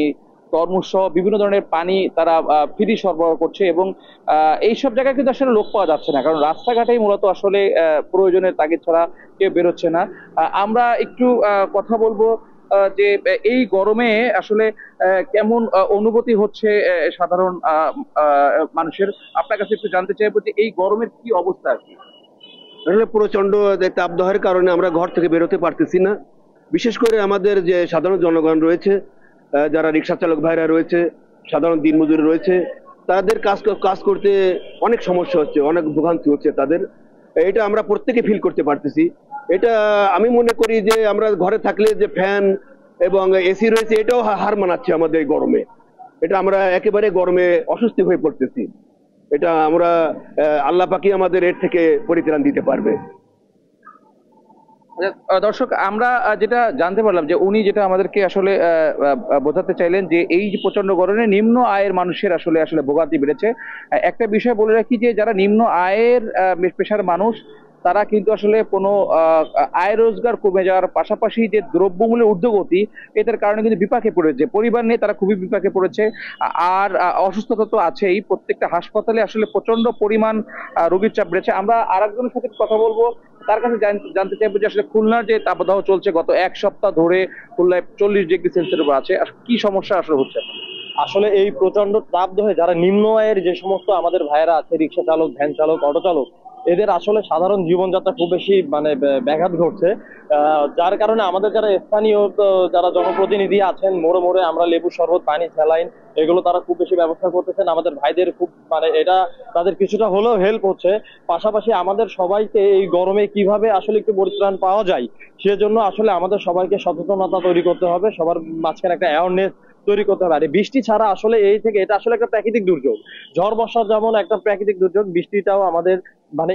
তরমুজ সহ বিভিন্ন ধরনের পানি তারা ফ্রি সরবরাহ করছে, এবং এইসব জায়গায় কিন্তু আসলে লোক পাওয়া যাচ্ছে না, কারণ রাস্তাঘাটেই মূলত আসলে প্রয়োজনের তাগিদ ছাড়া কেউ বেরোচ্ছে না। আমরা একটু কথা বলবো যে এই গরমে আসলে কেমন অনুভূতি হচ্ছে সাধারণ মানুষের। আপনার কাছে একটু জানতে চাইবো যে এই গরমের কি অবস্থা আর কি?
আসলে প্রচন্ড তাপদাহের কারণে আমরা ঘর থেকে বেরোতে পারতেছি না। বিশেষ করে আমাদের যে সাধারণ জনগণ রয়েছে, যারা রিক্সা চালক ভাইরা রয়েছে, সাধারণ দিনমজুর রয়েছে, তাদের কাজ করতে অনেক সমস্যা হচ্ছে, অনেক ভোগান্তি হচ্ছে তাদের। এটা আমরা প্রত্যেকে ফিল করতে পারতেছি। এটা আমি মনে করি যে আমরা ঘরে থাকলে যে ফ্যান এবং এসি রয়েছে এটাও হার মানাচ্ছে আমাদের গরমে। এটা আমরা একেবারে গরমে অসুস্থ হয়ে পড়তেছি। এটা আমরা আল্লাহ পাকই আমাদের এর থেকে পরিত্রাণ দিতে পারবে।
দর্শক, আমরা যেটা জানতে পারলাম যে উনি যেটা আমাদেরকে আসলে বোঝাতে চাইলেন যে এই যে প্রচন্ড গরমে নিম্ন আয়ের মানুষের আসলে ভোগান্তি বেড়েছে। একটা বিষয় বলে রাখি যে যারা নিম্ন আয়ের পেশার মানুষ তারা কিন্তু আসলে কোনো আয় রোজগার কমে যাওয়ার পাশাপাশি যে দ্রব্যমূল্যের ঊর্ধ্বগতি এটার কারণে কিন্তু বিপাকে পড়েছে, পরিবার নিয়ে তারা খুবই বিপাকে পড়েছে। আর অসুস্থতা তো আছেই, প্রত্যেকটা হাসপাতালে আসলে প্রচন্ড পরিমাণ রোগীর চাপ বেড়েছে। আমরা আরেকজনের সাথে কথা বলবো, তার কাছে জানতে চাইবো যে আসলে খুলনার যে তাপদাহ চলছে গত এক সপ্তাহ ধরে, খুলনায় 40 ডিগ্রি সেলসিয়াসের উপর আছে, কি সমস্যা আসলে হচ্ছে?
আসলে এই প্রচন্ড তাপদাহে যারা নিম্ন আয়ের যে সমস্ত আমাদের ভাইয়েরা আছে, রিক্সা চালক, ভ্যান চালক, অটো চালক, এদের আসলে সাধারণ জীবনযাত্রা খুব বেশি ব্যাঘাত ঘটছে। যার কারণে আমাদের যারা স্থানীয় যারা জনপ্রতিনিধি আছেন, মোড়ে মোড়ে আমরা লেবু শরবত, পানি, স্যালাইন এগুলো তারা খুব বেশি ব্যবস্থা করতেছেন। আমাদের ভাইদের খুব এটা তাদের কিছুটা হলেও হেল্প হচ্ছে। পাশাপাশি আমাদের সবাইকে এই গরমে কিভাবে আসলে একটু পরিত্রাণ পাওয়া যায় সেজন্য আসলে আমাদের সবাইকে সচেতনতা তৈরি করতে হবে, সবার মাঝখানে একটা অ্যাওয়ারনেস তৈরি করতে হবে। আর বৃষ্টি ছাড়া আসলে এটা আসলে একটা প্রাকৃতিক দুর্যোগ। ঝড় বর্ষা যেমন একটা প্রাকৃতিক দুর্যোগ, বৃষ্টিটাও আমাদের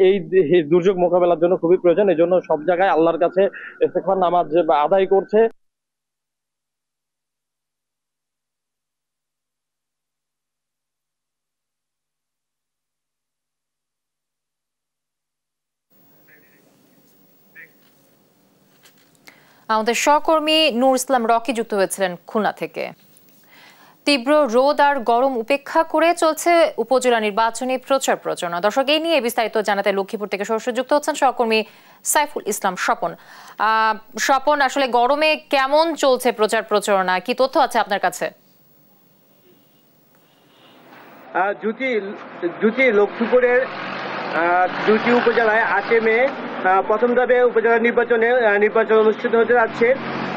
এই দুর্যোগ মোকাবেলার জন্য খুবই প্রয়োজন। এই জন্য সব জায়গায় আল্লাহর কাছে ইস্তেগফার নামাজ আদায় করছে।
আমাদের সহকর্মী নূর ইসলাম রকি যুক্ত হয়েছিলেন খুলনা থেকে। তীব্র রোদ আর গরম উপেক্ষা করে চলছে উপজেলা নির্বাচনী প্রচার প্রচারণা। দর্শক, এই নিয়ে বিস্তারিত জানাতে লক্ষ্মীপুর থেকে সরাসরি যুক্ত হচ্ছেন সহকর্মী সাইফুল ইসলাম স্বপন। স্বপন, আসলে গরমে কেমন চলছে প্রচার প্রচারণা, কি তথ্য আছে আপনার কাছে?
লক্ষ্মীপুরের দুটি উপজেলায় 8 মে প্রথম ধাপে উপজেলা নির্বাচন অনুষ্ঠিত হতে যাচ্ছে।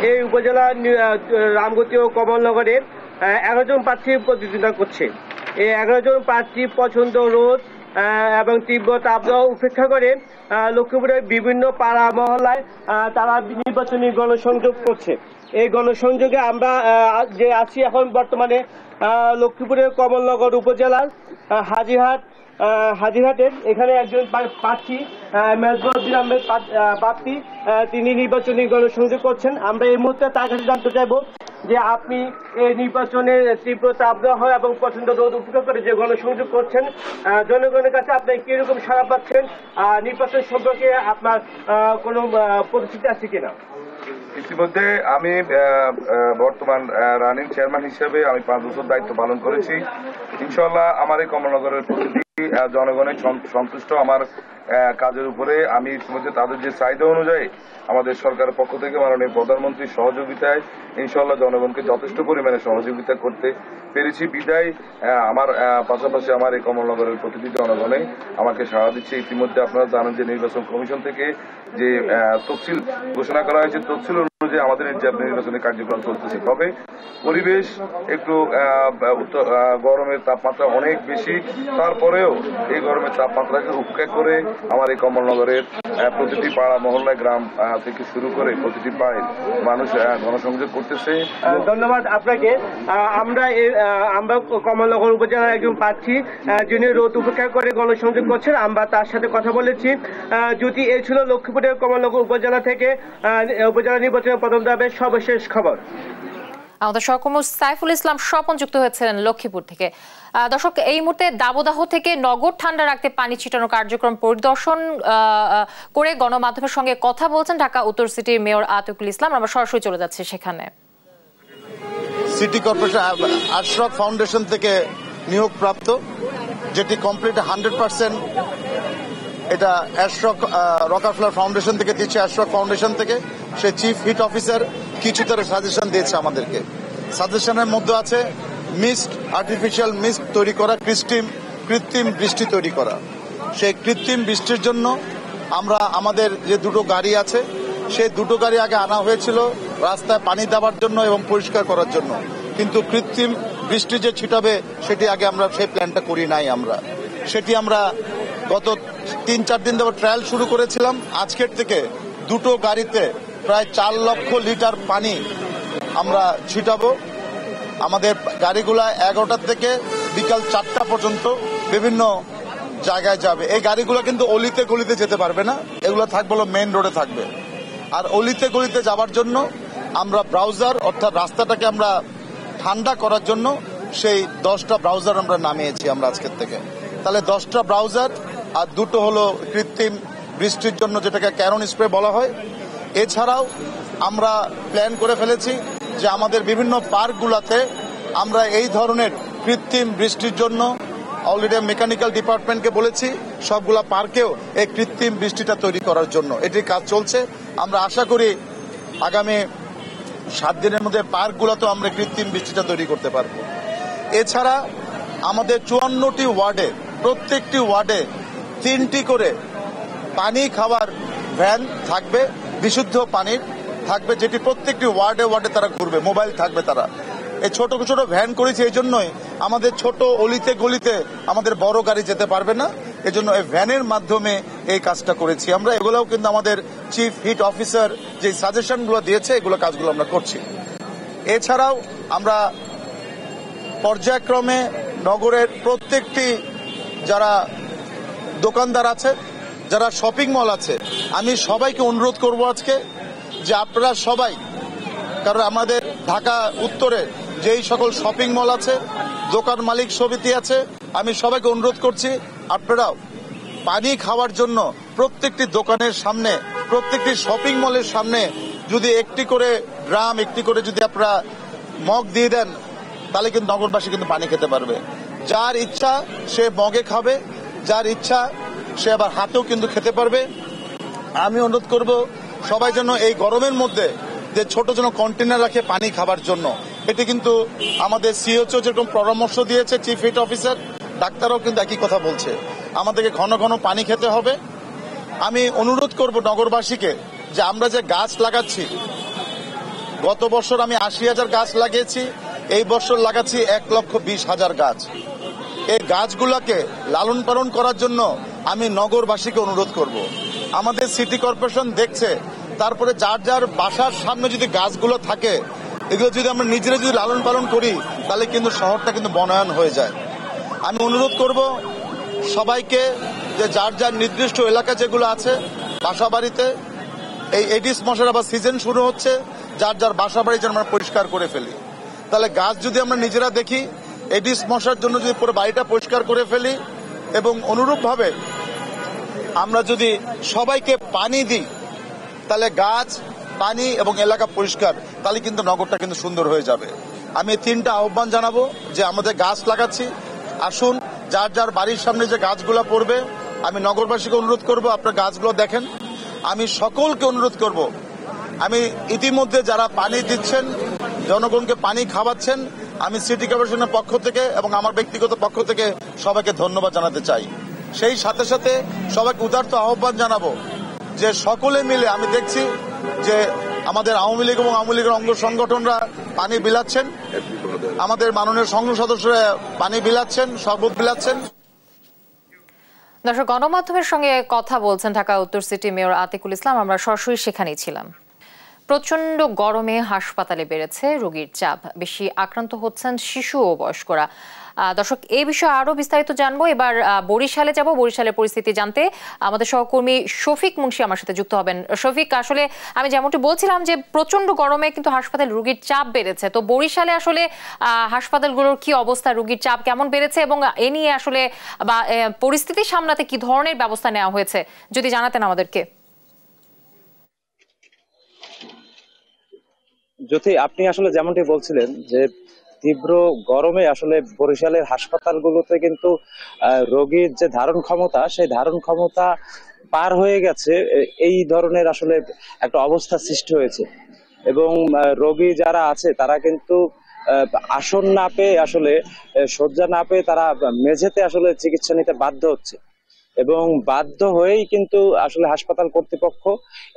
এই উপজেলা রামগতি ও কমলনগরে 11 জন প্রার্থী প্রতিদ্বন্দ্বিতা করছে। এই 11 জন প্রার্থী পছন্দ রোদ এবং তীব্র তাপদাহ উপেক্ষা করে লক্ষ্মীপুরের বিভিন্ন পাড়া মহল্লায় তারা নির্বাচনী গণসংযোগ করছে। এই গণসংযোগে আমরা যে আছি এখন বর্তমানে লক্ষ্মীপুরের কমলনগর উপজেলার হাজিরহাটের এখানে একজন প্রার্থী মেজবাউদ্দিন আহমেদ প্রার্থী, তিনি নির্বাচনী গণসংযোগ করছেন। আমরা এই মুহূর্তে তার কাছে জানতে চাইবো যে আপনি এই নির্বাচনের তীব্র তাপদাহ এবং প্রচন্ড রোদ উপেক্ষা করে যে গণসংযোগ করছেন, জনগণের কাছে আপনি কিরকম সাড়া পাচ্ছেন? নির্বাচন সম্পর্কে আপনার কোনো পরিস্থিতি আছে কিনা?
ইতিমধ্যে আমি বর্তমান রানিং চেয়ারম্যান হিসেবে আমি 5 বছর দায়িত্ব পালন করেছি। ইনশাল্লাহ আমার এই কমলনগরের প্রতিটি জনগণের সন্তুষ্ট আমার কাজের উপরে। আমি ইতিমধ্যে তাদের যে চাহিদা অনুযায়ী আমাদের সরকারের পক্ষ থেকে মাননীয় প্রধানমন্ত্রীর সহযোগিতায় ইনশাল্লাহ জনগণকে যথেষ্ট পরিমাণে সহযোগিতা করতে পেরেছি বিদায় আমার পাশাপাশি আমার এই কমলনগরের প্রতিটি জনগণে আমাকে সাড়া দিচ্ছে। ইতিমধ্যে আপনারা জানেন যে নির্বাচন কমিশন থেকে যে তফসিল ঘোষণা করা হয়েছে, তফসিল অনুযায়ী আমাদের নির্বাচনী কার্যক্রম চলতেছে। তবে পরিবেশ একটু গরমের তাপমাত্রা অনেক বেশি, তারপরেও এই গরমের তাপমাত্রাকে উপেক্ষা করে আমার এই কমলনগরের প্রতিটি পাড়া মহল্লায় গ্রাম থেকে শুরু করে প্রতিটি পাড়ায় মানুষ গণসংযোগ করতেছে।
ধন্যবাদ আপনাকে। আমরা কমলনগর উপজেলার একজন প্রার্থী যিনি রোদ উপেক্ষা করে গণসংযোগ করছেন, আমরা তার সাথে কথা বলেছি। যদি এই ছিল লক্ষ্মীপুরের কমলনগর উপজেলা থেকে উপজেলা নির্বাচনের প্রথম ধাপের সর্বশেষ খবর।
আমাদের সহকর্মী সাইফুল ইসলাম স্বপন যুক্ত হয়েছিলেন লক্ষ্মীপুর থেকে। দর্শক, এই মুহূর্তে দাবদাহ থেকে নগর ঠান্ডা রাখতে পানি ছিটানোর কার্যক্রম পরিদর্শন করে গণমাধ্যমের সঙ্গে কথা বলছেন ঢাকা উত্তর সিটির মেয়র আতিকুল ইসলাম। আমরা সরাসরি চলে যাচ্ছি সেখানে।
সিটি কর্পোরেশন আশরাফ ফাউন্ডেশন থেকে নিয়োগপ্রাপ্ত, যেটি কমপ্লিট 100%। এটা অ্যাশরক রকারফ্লাওয়ার ফাউন্ডেশন থেকে দিচ্ছে, অ্যাশরক ফাউন্ডেশন থেকে। সে চিফ হিট অফিসার কিছু তার সাজেশন দিয়েছে আমাদেরকে। সাজেশনের মধ্যে আছে মিস্ট, আর্টিফিশিয়াল মিস্ট তৈরি করা, কৃত্রিম বৃষ্টি তৈরি করা। সেই কৃত্রিম বৃষ্টির জন্য আমরা আমাদের যে দুটো গাড়ি আছে, সেই দুটো গাড়ি আগে আনা হয়েছিল রাস্তায় পানি দেওয়ার জন্য এবং পরিষ্কার করার জন্য, কিন্তু কৃত্রিম বৃষ্টি যে ছিটাবে সেটি আগে আমরা সেই প্ল্যানটা করি নাই। সেটি আমরা গত 3-4 দিন ধরে ট্রায়াল শুরু করেছিলাম। আজকের থেকে দুটো গাড়িতে প্রায় 4 লক্ষ লিটার পানি আমরা ছিটাবো। আমাদের গাড়িগুলা 11টা থেকে বিকাল 4টা পর্যন্ত বিভিন্ন জায়গায় যাবে। এই গাড়িগুলো কিন্তু অলিতে গলিতে যেতে পারবে না, এগুলো থাকবে মেইন রোডে থাকবে। আর অলিতে গলিতে যাওয়ার জন্য আমরা ব্রাউজার, অর্থাৎ রাস্তাটাকে আমরা ঠান্ডা করার জন্য সেই 10টা ব্রাউজার আমরা নামিয়েছি আমরা আজকের থেকে। তাহলে 10টা ব্রাউজার আর দুটো হলো কৃত্রিম বৃষ্টির জন্য, যেটাকে ক্যানন স্প্রে বলা হয়। এছাড়াও আমরা প্ল্যান করে ফেলেছি যে আমাদের বিভিন্ন পার্কগুলোতে আমরা এই ধরনের কৃত্রিম বৃষ্টির জন্য অলরেডি মেকানিক্যাল ডিপার্টমেন্টকে বলেছি সবগুলা পার্কেও এই কৃত্রিম বৃষ্টিটা তৈরি করার জন্য এটির কাজ চলছে। আমরা আশা করি আগামী 7 দিনের মধ্যে পার্কগুলোতেও আমরা কৃত্রিম বৃষ্টিটা তৈরি করতে পারব। এছাড়া আমাদের 54টি ওয়ার্ডে প্রত্যেকটি ওয়ার্ডে 3টি করে পানি খাওয়ার ভ্যান থাকবে, বিশুদ্ধ পানির থাকবে, যেটি প্রত্যেকটি ওয়ার্ডে ওয়ার্ডে তারা ঘুরবে, মোবাইল থাকবে তারা। এই ছোট ছোট ভ্যান করেছি এই জন্যই আমাদের ছোট অলিতে গলিতে আমাদের বড় গাড়ি যেতে পারবে না, এজন্য এই ভ্যানের মাধ্যমে এই কাজটা করেছি আমরা। এগুলোও কিন্তু আমাদের চিফ হিট অফিসার যে সাজেশনগুলো দিয়েছে এগুলো কাজগুলো আমরা করছি। এছাড়াও আমরা পর্যায়ক্রমে নগরের প্রত্যেকটি যারা দোকানদার আছে, যারা শপিং মল আছে, আমি সবাইকে অনুরোধ করব আজকে যে আপনারা সবাই, কারণ আমাদের ঢাকা উত্তরে যেই সকল শপিং মল আছে, দোকান মালিক সমিতি আছে, আমি সবাইকে অনুরোধ করছি আপনারাও পানি খাওয়ার জন্য প্রত্যেকটি দোকানের সামনে, প্রত্যেকটি শপিং মলের সামনে যদি একটি করে ড্রাম, একটি করে যদি আপনারা মগ দিয়ে দেন, তাহলে কিন্তু নগরবাসী কিন্তু পানি খেতে পারবে। যার ইচ্ছা সে মগে খাবে, যার ইচ্ছা সে আবার হাতেও কিন্তু খেতে পারবে। আমি অনুরোধ করব সবাই যেন এই গরমের মধ্যে যে ছোট ছোট কন্টেনার রাখে পানি খাবার জন্য, এটি কিন্তু আমাদের সিএইচও যেরকম পরামর্শ দিয়েছে, চিফ হিট অফিসার, ডাক্তারও কিন্তু একই কথা বলছে, আমাদেরকে ঘন ঘন পানি খেতে হবে। আমি অনুরোধ করব নগরবাসীকে যে আমরা যে গাছ লাগাচ্ছি, গত বছর আমি 80,000 গাছ লাগিয়েছি, এই বছর লাগাচ্ছি 1,20,000 গাছ। এই গাছগুলোকে লালন পালন করার জন্য আমি নগরবাসীকে অনুরোধ করব। আমাদের সিটি কর্পোরেশন দেখছে, তারপরে যার যার বাসার সামনে যদি গাছগুলো থাকে, এগুলো যদি আমরা নিজেরা যদি লালন পালন করি, তাহলে কিন্তু শহরটা কিন্তু বনায়ন হয়ে যায়। আমি অনুরোধ করব সবাইকে যে যার যার নির্দিষ্ট এলাকা যেগুলো আছে বাসা বাড়িতে, এই এডিস মশার আবার সিজন শুরু হচ্ছে, যার যার বাসা বাড়ি যেন আমরা পরিষ্কার করে ফেলি। তাহলে গাছ যদি আমরা নিজেরা দেখি, এডিস মশার জন্য যদি পুরো বাড়িটা পরিষ্কার করে ফেলি, এবং অনুরূপভাবে আমরা যদি সবাইকে পানি দিই, তাহলে গাছ, পানি এবং এলাকা পরিষ্কার, তাহলে কিন্তু নগরটা কিন্তু সুন্দর হয়ে যাবে। আমি 3টা আহ্বান জানাবো যে আমাদের গাছ লাগাচ্ছি, আসুন যার যার বাড়ির সামনে যে গাছগুলো পড়বে, আমি নগরবাসীকে অনুরোধ করব আপনার গাছগুলো দেখেন। আমি সকলকে অনুরোধ করব, আমি ইতিমধ্যে যারা পানি দিচ্ছেন, জনগণকে পানি খাওয়াচ্ছেন, আমি সিটি কর্পোরেশনের পক্ষ থেকে এবং আমার ব্যক্তিগত পক্ষ থেকে সবাইকে ধন্যবাদ জানাতে চাই। সেই সাথে সাথে সবাইকে উদারত আহ্বান জানাবো যে সকলে মিলে, আমি দেখছি যে আমাদের আওয়ামী লীগ এবং আওয়ামী লীগের অঙ্গ সংগঠনরা পানি বিলাচ্ছেন, আমাদের মাননীয় সংসদ সদস্যরা পানি বিলাচ্ছেন, শরবত বিলাচ্ছেন।
দর্শক, গণমাধ্যমের সঙ্গে কথা বলছেন ঢাকা উত্তর সিটি মেয়র আতিকুল ইসলাম। আমরা সরাসরি সেখানেই ছিলাম। প্রচন্ড গরমে হাসপাতালে বেড়েছে রোগীর চাপ, বেশি আক্রান্ত হচ্ছেন শিশু ও বয়স্করা। দর্শক, এই বিষয়ে আরো বিস্তারিত জানবো। এবার বরিশালে যাব, বরিশালের পরিস্থিতি জানতে আমাদের সহকর্মী শফিক মুন্সি আমার সাথে যুক্ত হবেন। শফিক, আসলে আমি যেমনটি বলছিলাম যে প্রচন্ড গরমে কিন্তু হাসপাতালে রোগীর চাপ বেড়েছে, তো বরিশালে আসলে হাসপাতালগুলোর কি অবস্থা, রোগীর চাপ কেমন বেড়েছে এবং এ নিয়ে আসলে বা পরিস্থিতি সামলাতে কি ধরনের ব্যবস্থা নেওয়া হয়েছে যদি জানাতেন আমাদেরকে।
জ্যোতি, আপনি আসলে যেমনটি বলছিলেন যে তীব্র গরমে আসলে বরিশালের হাসপাতালগুলোতে কিন্তু রোগীর যে ধারণ ক্ষমতা, সেই ধারণ ক্ষমতা পার হয়ে গেছে, এই ধরনের আসলে একটা অবস্থা সৃষ্টি হয়েছে। এবং রোগী যারা আছে তারা কিন্তু আসন না পেয়ে, আসলে শয্যা না পেয়ে তারা মেঝেতে আসলে চিকিৎসা নিতে বাধ্য হচ্ছে, এবং বাধ্য হয়েই কিন্তু আসলে হাসপাতাল কর্তৃপক্ষ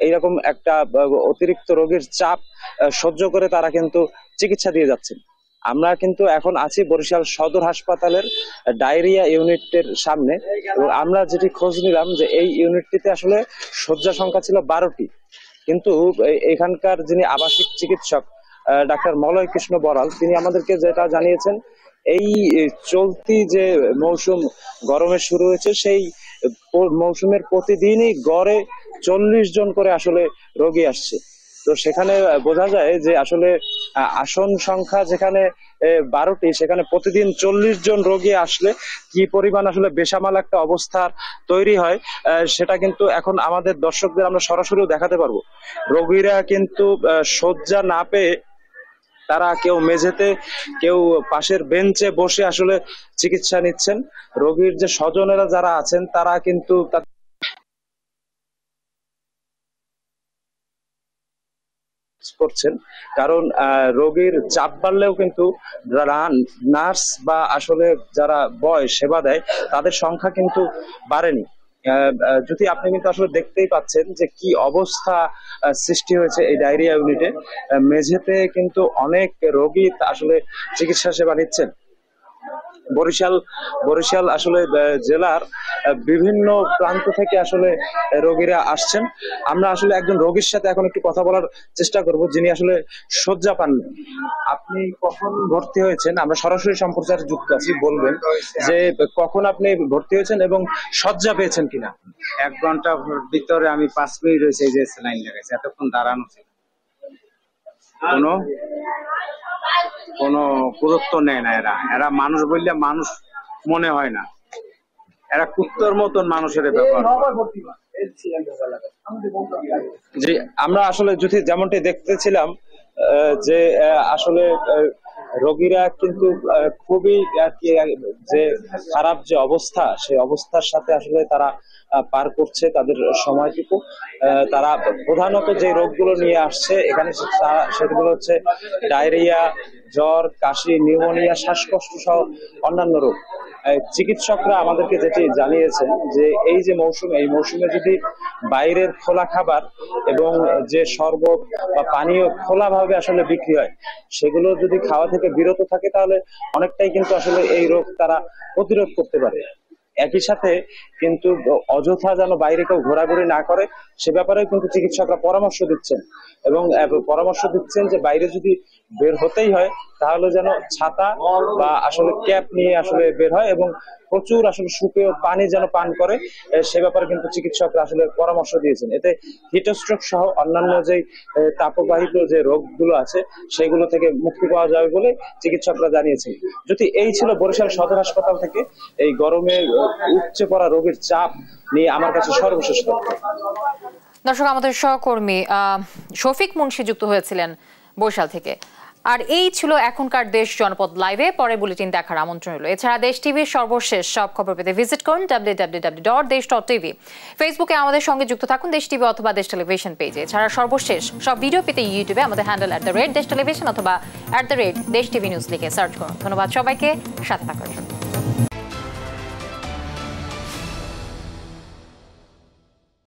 এইরকম একটা অতিরিক্ত রোগীর চাপ সহ্য করে তারা কিন্তু চিকিৎসা দিয়ে যাচ্ছেন। আমরা কিন্তু এখন আছি বরিশাল সদর হাসপাতালের ডায়রিয়া ইউনিটের সামনে, এবং আমরা যেটি খোঁজ নিলাম যে এই ইউনিটটিতে আসলে শয্যা সংখ্যা ছিল 12টি, কিন্তু এখানকার যিনি আবাসিক চিকিৎসক ডাক্তার মলয় কৃষ্ণ বড়াল, তিনি আমাদেরকে যেটা জানিয়েছেন, এই চলতি যে মৌসুম গরমের শুরু হয়েছে, সেই মৌসুমের প্রতিদিনই গড়ে 40 জন করে আসলে রোগী আসছে। তো সেখানে বোঝা যায় যে আসলে আসন সংখ্যা যেখানে 12টি, সেখানে প্রতিদিন 40 জন রোগী আসলে কি পরিমাণ আসলে বেসামাল একটা অবস্থার তৈরি হয় সেটা কিন্তু এখন আমাদের দর্শকদের আমরা সরাসরিও দেখাতে পারবো। রোগীরা কিন্তু শয্যা না পেয়ে তারা কেউ মেঝেতে, কেউ পাশের বেঞ্চে বসে আসলে চিকিৎসা নিচ্ছেন। রোগীর যে স্বজনেরা যারা আছেন তারা কিন্তু করছেন, কারণ রোগীর চাপ বাড়লেও কিন্তু নার্স বা আসলে যারা সেবা দেয় তাদের সংখ্যা কিন্তু বাড়েনি। যদি আপনি কিন্তু আসলে দেখতেই পাচ্ছেন যে কি অবস্থা সৃষ্টি হয়েছে এই ডায়রিয়া ইউনিটে। মেঝেতে কিন্তু অনেক রোগী আসলে চিকিৎসা সেবা নিচ্ছেন। বরিশাল আসলে জেলার বিভিন্ন প্রান্ত থেকে আসলে রোগীরা আসছেন। আমরা আসলে একজন রোগীর সাথে এখন একটু কথা বলার চেষ্টা করব, যিনি আসলে শয্যা পান। আপনি কখন ভর্তি হয়েছেন? আমরা সরাসরি সম্প্রচারে যুক্ত আছি, বলবেন যে কখন আপনি ভর্তি হয়েছেন এবং শয্যা পেয়েছেন কিনা।
1 ঘন্টা ভিতরে আমি 5 মিনিট হয়েছে এই যে স্যালাইন লাগাইছে, এতক্ষণ দাঁড়ানো ছিল, কোনো গুরুত্ব নেয় না। এরা মানুষ বললে মানুষ মনে হয় না, এরা কুত্তর মতন মানুষের ব্যবহার।
জি, আমরা আসলে যদি যেমনটি দেখতেছিলাম যে আসলে রোগীরা কিন্তু খুবই যে খারাপ যে অবস্থা, সেই অবস্থার সাথে আসলে তারা পার করছে তাদের সময়টুকু। তারা প্রধানত যে রোগগুলো নিয়ে আসছে এখানে সেগুলো হচ্ছে ডায়রিয়া, জ্বর, কাশি, নিউমোনিয়া, শ্বাসকষ্ট সহ অন্যান্য রোগ। চিকিৎসকরা আমাদেরকে যেটি জানিয়েছেন যে এই যে এই মৌসুমে যদি বাইরের খোলা খাবার এবং যে শরবত বা পানীয় খোলাভাবে আসলে বিক্রি হয়, সেগুলো যদি খাওয়া থেকে বিরত থাকে তাহলে অনেকটাই কিন্তু আসলে এই রোগ তারা প্রতিরোধ করতে পারে। একই সাথে কিন্তু অযথা যেন বাইরে কেউ ঘোরাঘুরি না করে সে ব্যাপারে কিন্তু চিকিৎসকরা পরামর্শ দিচ্ছেন, এবং পরামর্শ দিচ্ছেন যে বাইরে যদি বের হতেই হয় তাহলে যেন ছাতা বা আসলে ক্যাপ নিয়ে আসলে বের হয় এবং প্রচুর আসলে সুপেয় পানি যেন পান করে, সে ব্যাপারে কিন্তু চিকিৎসকরা আসলে পরামর্শ দিয়েছেন। এতে হিটস্ট্রোক সহ অন্যান্য যে তাপবাহিত যে রোগগুলো আছে সেগুলো থেকে মুক্তি পাওয়া যাবে বলে চিকিৎসকরা জানিয়েছেন। যদি এই ছিল বরিশাল সদর হাসপাতাল থেকে এই গরমে উপচে পড়া রোগীর চাপ নিয়ে আমার কাছে সর্বশেষ তথ্য।
দর্শক, আমাদের সহকর্মী শফিক মুন্সি যুক্ত হয়েছিলেন বরিশাল থেকে। আর এই ছিল এখনকার দেশ জনপদ লাইভে। পরে বুলেটিন দেখার আমন্ত্রণ রইল। এছাড়া দেশ টিভির সর্বশেষ সব খবর পেতে ভিজিট করুন www.desh.tv। ফেসবুকে আমাদের সঙ্গে যুক্ত থাকুন দেশ টিভি অথবা দেশ টেলিভিশন পেজে। এছাড়া সর্বশেষ সব ভিডিও পেতে ইউটিউবে আমাদের হ্যান্ডেল @desh television অথবা @desh tv news লিখে সার্চ করুন। ধন্যবাদ সবাইকে সাথে থাকার জন্য।